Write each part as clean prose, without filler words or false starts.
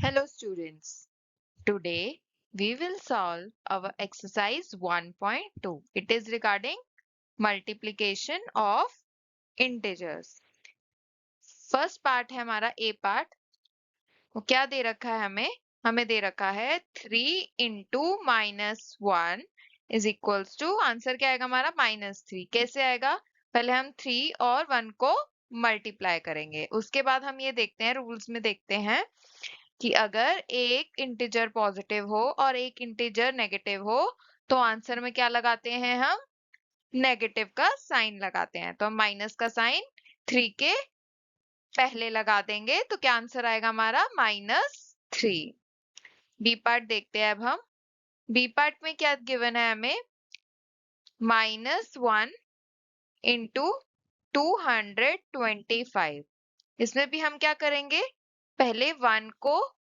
Hello students. Today we will solve our exercise 1.2. It is regarding multiplication of integers. First part है हमारा A part. वो क्या दे रखा है हमें दे रखा है 3 into -1 is equals to answer क्या आएगा हमारा -3. कैसे आएगा? पहले हम 3 और 1 को मल्टीप्लाई करेंगे. उसके बाद हम ये देखते हैं, रूल्स में देखते हैं कि अगर एक इंटीजर पॉजिटिव हो और एक इंटीजर नेगेटिव हो तो आंसर में क्या लगाते हैं हम? नेगेटिव का साइन लगाते हैं. तो हम माइनस का साइन 3 के पहले लगा देंगे तो क्या आंसर आएगा हमारा? -3. बी पार्ट देखते हैं अब हम. बी पार्ट में क्या गिवन है हमें? -1 इंटू 225. इसमें भी हम क्या करेंगे? पहले 1 को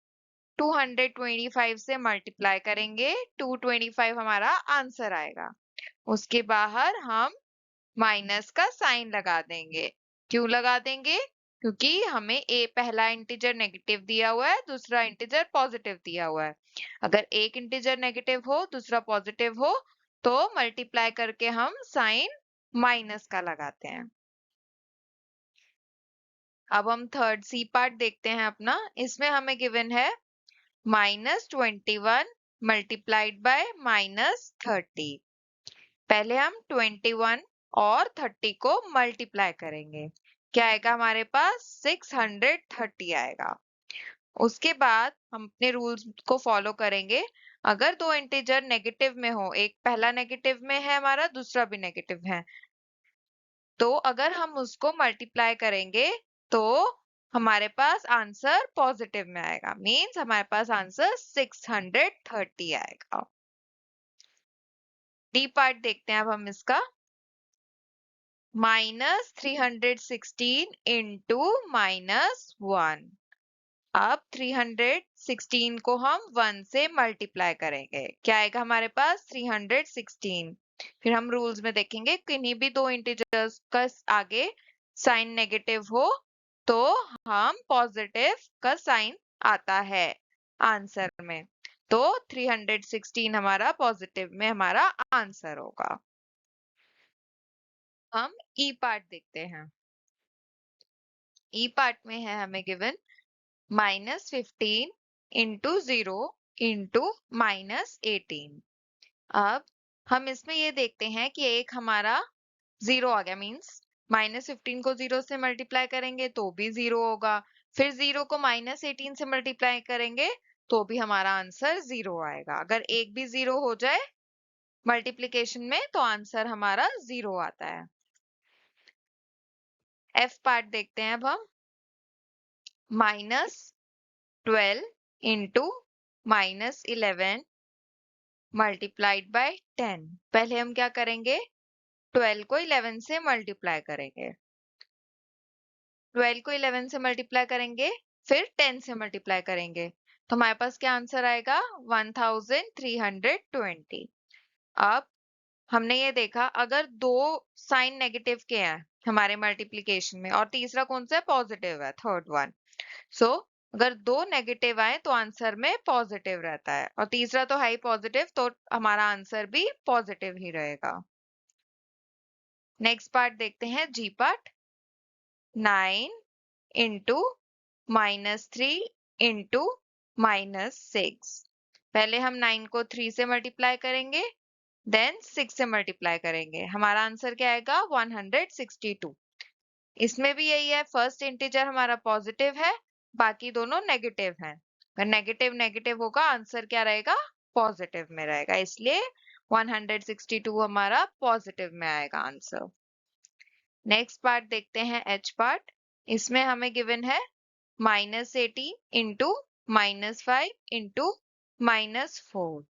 225 से मल्टीप्लाई करेंगे. 225 हमारा आंसर आएगा. उसके बाहर हम माइनस का साइन लगा देंगे. क्यों लगा देंगे? क्योंकि हमें पहला इंटीजर नेगेटिव दिया हुआ है, दूसरा इंटीजर पॉजिटिव दिया हुआ है. अगर एक इंटीजर नेगेटिव हो, दूसरा पॉजिटिव हो, तो मल्टीप्लाई करके हम साइन माइनस का लगाते हैं. अब हम थर्ड सी पार्ट देखते हैं अपना. इसमें हमें गिवन है -21 मल्टीप्लाइड बाय -30. पहले हम 21 और 30 को मल्टीप्लाई करेंगे. क्या आएगा हमारे पास? 630 आएगा. उसके बाद हम अपने रूल्स को फॉलो करेंगे. अगर दो इंटीजर नेगेटिव में हो, एक पहला नेगेटिव में है हमारा, दूसरा भी नेगेटिव है, तो अगर हम उसको मल्टीप्लाई करेंगे तो हमारे पास आंसर पॉजिटिव में आएगा. मींस हमारे पास आंसर 630 आएगा. डी पार्ट देखते हैं अब हम इसका. -316 इंटू -1. अब 316 को हम 1 से मल्टीप्लाई करेंगे. क्या आएगा हमारे पास? 316. फिर हम रूल्स में देखेंगे किन्हीं भी दो इंटीजर्स का आगे साइन नेगेटिव हो तो हम पॉजिटिव का साइन आता है आंसर में. तो 316 हमारा पॉजिटिव में हमारा आंसर होगा. हम ई पार्ट देखते हैं. ई पार्ट में है हमें गिवन -15 इंटू 0 इंटू -18. अब हम इसमें ये देखते हैं कि एक हमारा 0 आ गया. मींस -15 को 0 से मल्टीप्लाई करेंगे तो भी 0 होगा. फिर 0 को -18 से मल्टीप्लाई करेंगे तो भी हमारा आंसर 0 आएगा. अगर एक भी 0 हो जाए मल्टीप्लिकेशन में तो आंसर हमारा 0 आता है. एफ पार्ट देखते हैं अब हम. -12 इंटू -11 मल्टीप्लाइड बाय 10. पहले हम क्या करेंगे? 12 को 11 से मल्टीप्लाई करेंगे. 12 को 11 से मल्टीप्लाई करेंगे, फिर 10 से मल्टीप्लाई करेंगे तो हमारे पास क्या आंसर आएगा? 1320. अब हमने ये देखा अगर दो साइन नेगेटिव के हैं हमारे मल्टीप्लिकेशन में और तीसरा कौन सा है? पॉजिटिव है, थर्ड वन. सो अगर दो नेगेटिव आए तो आंसर में पॉजिटिव रहता है और तीसरा तो है ही पॉजिटिव, तो हमारा आंसर भी पॉजिटिव ही रहेगा. नेक्स्ट पार्ट देखते हैं, जी पार्ट. 9 into -3 into -6. पहले हम 9 को 3 से मल्टीप्लाई करेंगे, देन 6 से मल्टीप्लाई करेंगे. हमारा आंसर क्या आएगा? 162. इसमें भी यही है, फर्स्ट इंटीजर हमारा पॉजिटिव है, बाकी दोनों नेगेटिव हैं. अगर नेगेटिव नेगेटिव होगा आंसर क्या रहेगा? पॉजिटिव में रहेगा. इसलिए 162 हमारा पॉजिटिव में आएगा आंसर. नेक्स्ट पार्ट देखते हैं, एच पार्ट. इसमें हमें गिवन है -18 इंटू -5 इंटू -4.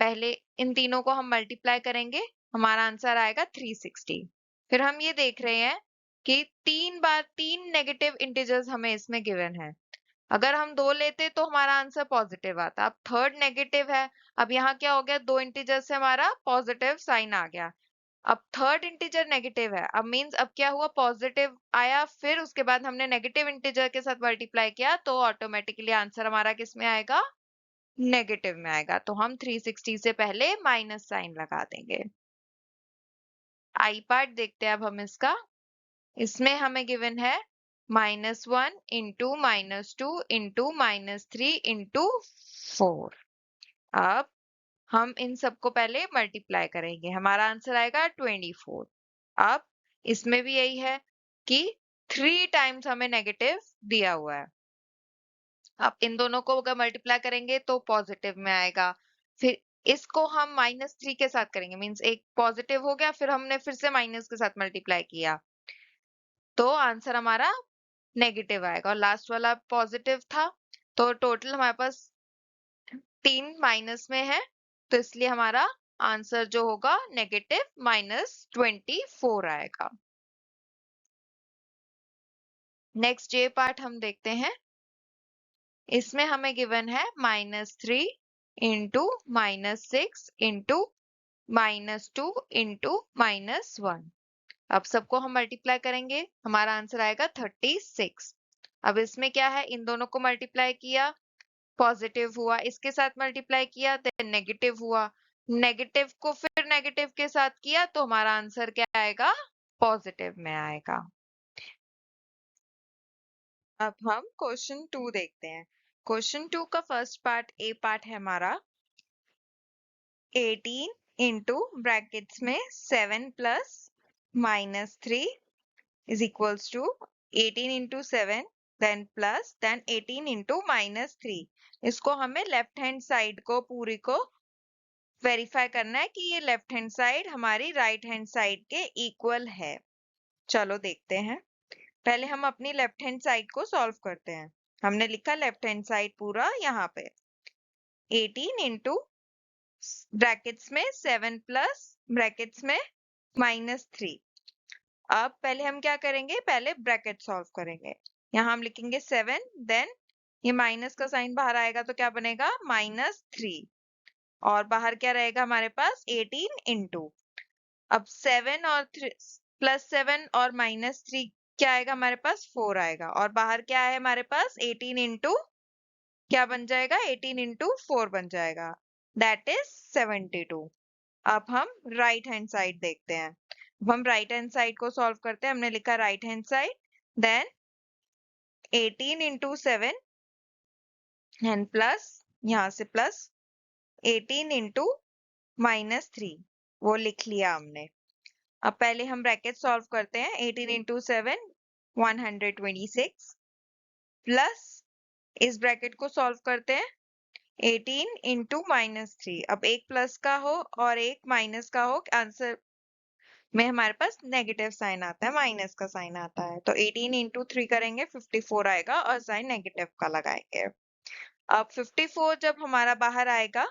पहले इन तीनों को हम मल्टीप्लाई करेंगे, हमारा आंसर आएगा 360. फिर हम ये देख रहे हैं कि 3 नेगेटिव इंटीजर्स हमें इसमें गिवन है. अगर हम 2 लेते तो हमारा आंसर पॉजिटिव आता. अब थर्ड नेगेटिव है. अब यहाँ क्या हो गया? 2 इंटीजर से हमारा पॉजिटिव साइन आ गया. अब थर्ड इंटीजर नेगेटिव है, अब मींस अब क्या हुआ, पॉजिटिव आया, फिर उसके बाद हमने नेगेटिव इंटीजर के साथ मल्टीप्लाई किया, तो ऑटोमेटिकली आंसर हमारा किस में आएगा, नेगेटिव में आएगा। तो हम 360 से पहले माइनस साइन लगा देंगे। आई पार्ट देखते हैं अब हम इसका। इसमें हमें गिवन है -1 इंटू -2 इंटू -3 इंटू 4। अब हम इन सबको पहले मल्टीप्लाई करेंगे, हमारा आंसर आएगा 24। अब इसमें भी यही है कि 3 टाइम्स हमें नेगेटिव दिया हुआ है। अब इन दोनों को अगर मल्टीप्लाई करेंगे तो पॉजिटिव में आएगा, फिर इसको हम -3 के साथ करेंगे, मींस एक पॉजिटिव हो गया, फिर हमने फिर से माइनस के साथ मल्टीप्लाई किया, तो आंसर हमारा नेगेटिव आएगा। और लास्ट वाला पॉजिटिव था, तो टोटल हमारे पास 3 माइनस में है, तो इसलिए हमारा आंसर जो होगा नेगेटिव -24 आएगा। नेक्स्ट ये पार्ट हम देखते हैं। इसमें हमें गिवन है -3 इंटू -6 इंटू -2 इंटू -1। अब सबको हम मल्टीप्लाई करेंगे, हमारा आंसर आएगा 36। अब इसमें क्या है, इन दोनों को मल्टीप्लाई किया, पॉजिटिव हुआ, इसके साथ मल्टीप्लाई किया, देन नेगेटिव हुआ, नेगेटिव को फिर नेगेटिव के साथ किया, तो हमारा आंसर क्या आएगा, पॉजिटिव में आएगा। अब हम क्वेश्चन 2 देखते हैं। क्वेश्चन 2 का फर्स्ट पार्ट ए पार्ट है हमारा 18 इंटू ब्रैकेट्स में 7 plus -3 is equals to 18 into 7 then plus then 18 into -3। इसको हमें लेफ्ट हैंड साइड को पूरी को वेरीफाई करना है कि ये लेफ्ट हैंड साइड हमारी राइट हैंड साइड के इक्वल है। चलो देखते हैं। पहले हम अपनी लेफ्ट हैंड साइड को सॉल्व करते हैं। हमने लिखा लेफ्ट हैंड साइड पूरा यहाँ पे 18 इंटू ब्रैकेट्स में 7 प्लस ब्रैकेट्स में -3। अब पहले हम क्या करेंगे, पहले ब्रैकेट सॉल्व करेंगे। यहाँ हम लिखेंगे 7, देन ये माइनस का साइन बाहर आएगा तो क्या बनेगा, -3, और बाहर क्या रहेगा हमारे पास 18 इंटू, अब 7 और +7 और -3 क्या आएगा हमारे पास, 4 आएगा, और बाहर क्या है हमारे पास 18 इंटू क्या बन जाएगा, 18 इंटू 4 बन जाएगा, दैट इज 72। अब हम राइट हैंड साइड देखते हैं। अब हम राइट हैंड साइड को सॉल्व करते हैं। हमने लिखा right hand side, then 18 into 7 and plus, यहाँ से प्लस 18 इंटू -3, वो लिख लिया हमने। अब पहले हम ब्रैकेट सॉल्व करते हैं। 18 इंटू 7 126 प्लस इस ब्रैकेट को सॉल्व करते हैं 18 इंटू -3। अब एक प्लस का हो और एक माइनस का हो, आंसर में हमारे पास नेगेटिव साइन आता है, माइनस का साइन आता है, तो 18 इंटू 3 करेंगे 54 आएगा और साइन नेगेटिव का लगाएंगे। अब 54 जब हमारा बाहर आएगा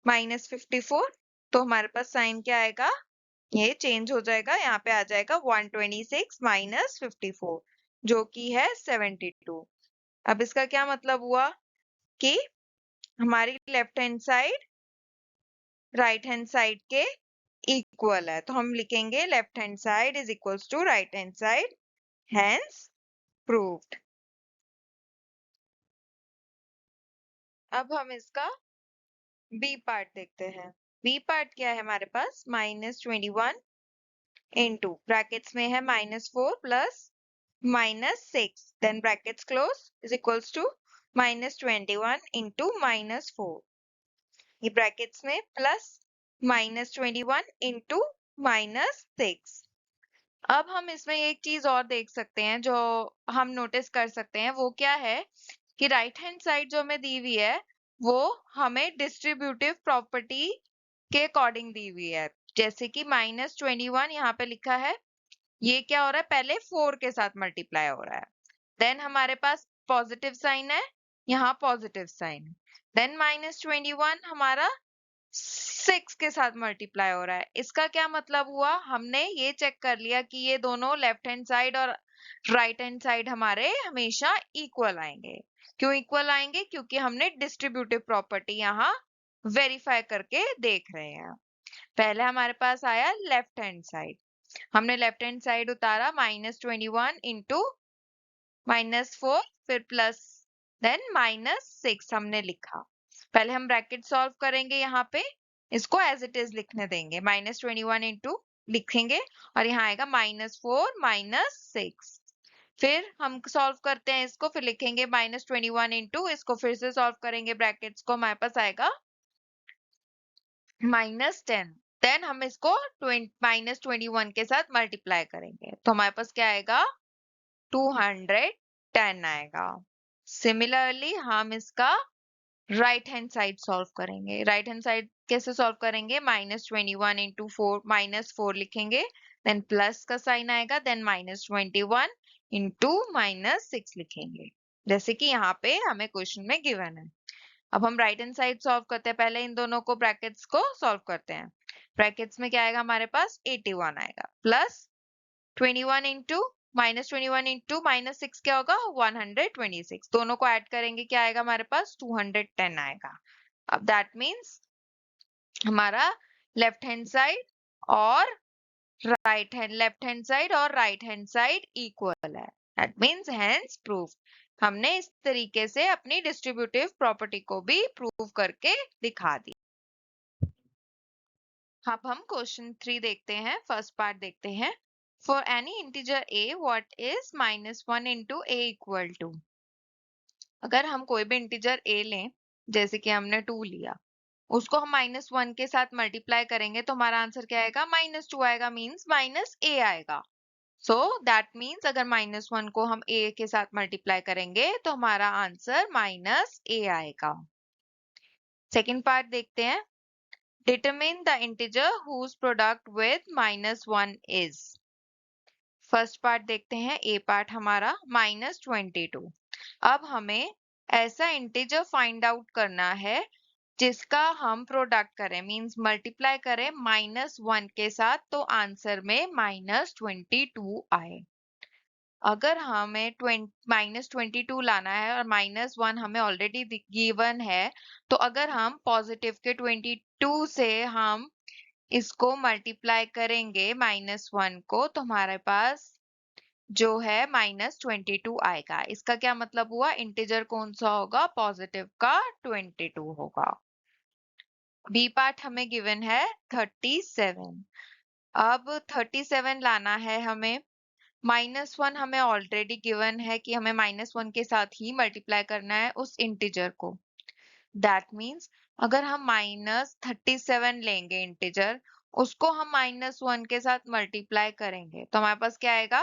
-54, तो हमारे पास साइन क्या आएगा, ये चेंज हो जाएगा, यहाँ पे आ जाएगा 126 -54 जो कि है 72। अब इसका क्या मतलब हुआ कि हमारी left hand side right hand side के इक्वल है, तो हम लिखेंगे left hand side is equals to right hand side, hence proved. अब हम इसका बी पार्ट देखते हैं। बी पार्ट क्या है हमारे पास, -21 इंटू ब्रैकेट्स में है -4 plus -6 then brackets close is equals to -21 into -4, ये ब्रैकेट्स में प्लस -21 इंटू -6। अब हम इसमें एक चीज और देख सकते हैं जो हम नोटिस कर सकते हैं, वो क्या है कि राइट हैंड साइड जो हमें दी हुई है वो हमें डिस्ट्रीब्यूटिव प्रॉपर्टी के अकॉर्डिंग दी हुई है। जैसे कि -21 यहाँ पे लिखा है, ये क्या हो रहा है, पहले 4 के साथ मल्टीप्लाई हो रहा है, देन हमारे पास पॉजिटिव साइन है, यहाँ पॉजिटिव साइन, देन -21 हमारा 6 के साथ मल्टीप्लाई हो रहा है। इसका क्या मतलब हुआ, हमने ये चेक कर लिया कि ये दोनों लेफ्ट हैंड साइड और राइट हैंड साइड हमारे हमेशा इक्वल आएंगे। क्यों इक्वल आएंगे, क्योंकि हमने डिस्ट्रीब्यूटिव प्रॉपर्टी यहाँ वेरीफाई करके देख रहे हैं। पहले हमारे पास आया लेफ्ट हैंड साइड, हमने लेफ्ट हैंड साइड उतारा -21 इंटू -4 फिर प्लस देन -6 हमने लिखा। पहले हम ब्रैकेट सॉल्व करेंगे, यहाँ पे इसको एज इट इज लिखने देंगे, -21 इंटू लिखेंगे और यहाँ आएगा -4 -6। फिर हम सॉल्व करते हैं इसको, फिर लिखेंगे -21 इंटू, इसको फिर से सॉल्व करेंगे ब्रैकेट्स को, हमारे पास आएगा -10। देन हम इसको -21 के साथ मल्टीप्लाई करेंगे तो हमारे पास क्या आएगा 210 आएगा। सिमिलरली हम इसका राइट हैंड साइड सॉल्व करेंगे। राइट हैंड साइड कैसे सॉल्व करेंगे, -21 इंटू 4 -4 लिखेंगे, देन प्लस का साइन आएगा, देन -21 इंटू -6 लिखेंगे, जैसे कि यहाँ पे हमें क्वेश्चन में गिवन है। अब हम राइट हैंड साइड सॉल्व करते हैं, पहले इन दोनों को ब्रैकेट्स को सॉल्व करते हैं। ब्रैकेट्स में क्या आएगा हमारे पास 81 आएगा, प्लस 21 इंटू -21 इंटू -6 क्या होगा 126, दोनों को ऐड करेंगे क्या आएगा हमारे पास 210 आएगा। अब दैट मीन्स हमारा लेफ्ट हैंड साइड और लेफ्ट हैंड साइड और राइट हैंड साइड इक्वल है, दैट मीन्स हेंस प्रूफ। हमने इस तरीके से अपनी डिस्ट्रीब्यूटिव प्रॉपर्टी को भी प्रूव करके दिखा दी। अब हम क्वेश्चन 3 देखते हैं, फर्स्ट पार्ट देखते हैं। For any integer a what is -1 into a equal to. अगर हम कोई भी इंटीजर a लें, जैसे कि हमने 2 लिया, उसको हम -1 के साथ मल्टीप्लाई करेंगे तो हमारा आंसर क्या आएगा -2 आएगा, मीन्स -a आएगा। सो दैट मीन्स अगर -1 को हम a के साथ मल्टीप्लाई करेंगे तो हमारा आंसर -a आएगा। सेकेंड पार्ट देखते हैं। Determine the integer whose product with -1 is. First part देखते हैं, ए पार्ट हमारा -22। अब हमें ऐसा इंटीजर फाइंड आउट करना है जिसका हम प्रोडक्ट करें, मींस मल्टीप्लाई करें -1 के साथ, तो आंसर में -22 आए। अगर हमें -22 लाना है और -1 हमें ऑलरेडी गिवन है, तो अगर हम पॉजिटिव के 22 से हम इसको मल्टीप्लाई करेंगे -1 को, तो हमारे पास जो है -22 आएगा। इसका क्या मतलब हुआ, इंटीजर कौन सा होगा, पॉजिटिव का 22 होगा। बी पार्ट हमें गिवन है 37। अब 37 लाना है हमें, -1 हमें ऑलरेडी गिवन है कि हमें -1 के साथ ही मल्टीप्लाई करना है उस इंटीजर को। दैट मीन्स अगर हम -37 लेंगे इंटीजर, उसको हम -1 के साथ मल्टीप्लाई करेंगे तो हमारे पास क्या आएगा,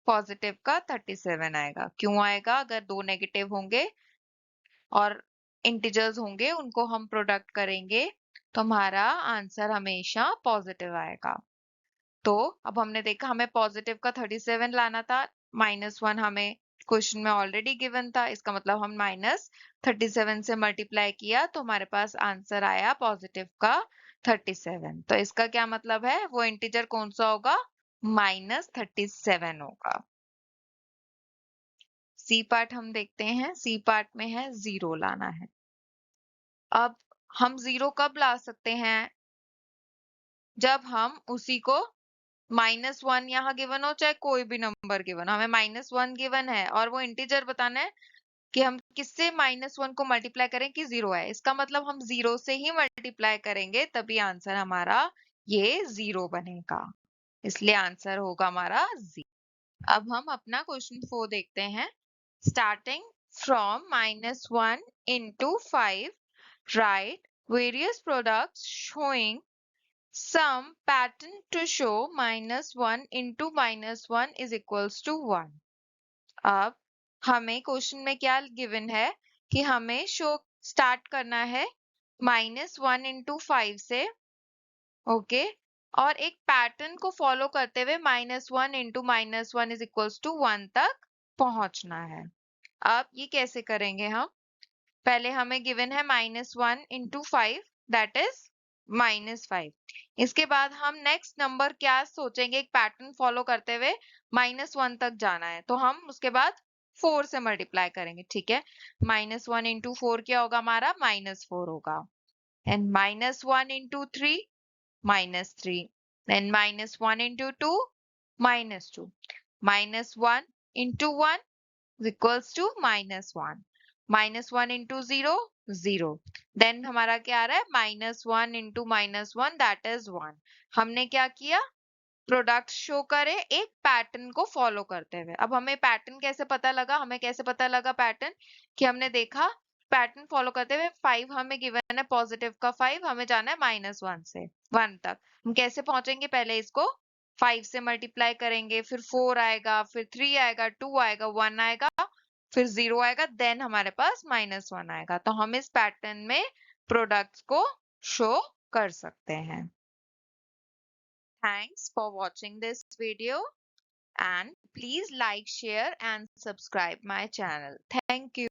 पॉजिटिव का 37 आएगा। क्यों आएगा, अगर दो नेगेटिव होंगे और इंटीजर्स होंगे उनको हम प्रोडक्ट करेंगे तो हमारा आंसर हमेशा पॉजिटिव आएगा। तो अब हमने देखा हमें पॉजिटिव का 37 लाना था, -1 हमें क्वेश्चन में ऑलरेडी गिवन था, इसका मतलब हम -37 से मल्टीप्लाई किया तो हमारे पास आंसर आया पॉजिटिव का 37। तो इसका क्या मतलब है, वो इंटीजर कौन सा होगा, -37 होगा। सी पार्ट हम देखते हैं, सी पार्ट में है 0 लाना है। अब हम 0 कब ला सकते हैं, जब हम उसी को -1 यहाँ गिवन हो चाहे कोई भी नंबर गिवन, हमें -1 गिवन है और वो इंटीजर बताना है कि हम किससे -1 को मल्टीप्लाई करें कि 0 है। इसका मतलब हम 0 से ही मल्टीप्लाई करेंगे तभी आंसर हमारा ये 0 बनेगा, इसलिए आंसर होगा हमारा 0। अब हम अपना क्वेश्चन 4 देखते हैं। Starting from -1 into 5, write various products showing some pattern to show -1 into -1 is equals to 1। अब हमें क्वेश्चन में क्या गिवन है कि हमें शो स्टार्ट करना है -1 into 5 से, ओके, और एक पैटर्न को फॉलो करते हुए -1 into -1 is equals to 1 तक पहुंचना है। अब ये कैसे करेंगे हम, पहले हमें गिवन है -1 into 5 दैट इज -5। इसके बाद हम नेक्स्ट नंबर क्या सोचेंगे, एक पैटर्न फॉलो करते हुए -1 तक जाना है तो हम उसके बाद 4 से मल्टीप्लाई करेंगे, ठीक है। -1 into 4 क्या होगा हमारा, -4 होगा। And -1 into 3 minus 3. Then minus 1 into 2, minus 2. Minus 1 into 1 is equals to minus 1. Minus 1 into 0, 0. Then हमारा क्या आ रहा है? minus 1 into minus 1, that is 1. हमने क्या किया? प्रोडक्ट शो करे एक पैटर्न को फॉलो करते हुए। अब हमें पैटर्न कैसे पता लगा? हमें कैसे पता लगा पैटर्न? कि हमने देखा पैटर्न फॉलो करते हुए 5 हमें गिवन है, पॉजिटिव का 5, हमें जाना है -1 से 1 तक। हम कैसे पहुंचेंगे? पहले इसको 5 से मल्टीप्लाई करेंगे, फिर 4 आएगा, फिर 3 आएगा, 2 आएगा, 1 आएगा, फिर 0 आएगा, देन हमारे पास -1 आएगा। तो हम इस पैटर्न में प्रोडक्ट्स को शो कर सकते हैं। Thanks for watching this video, and please like, share and subscribe my channel. Thank you.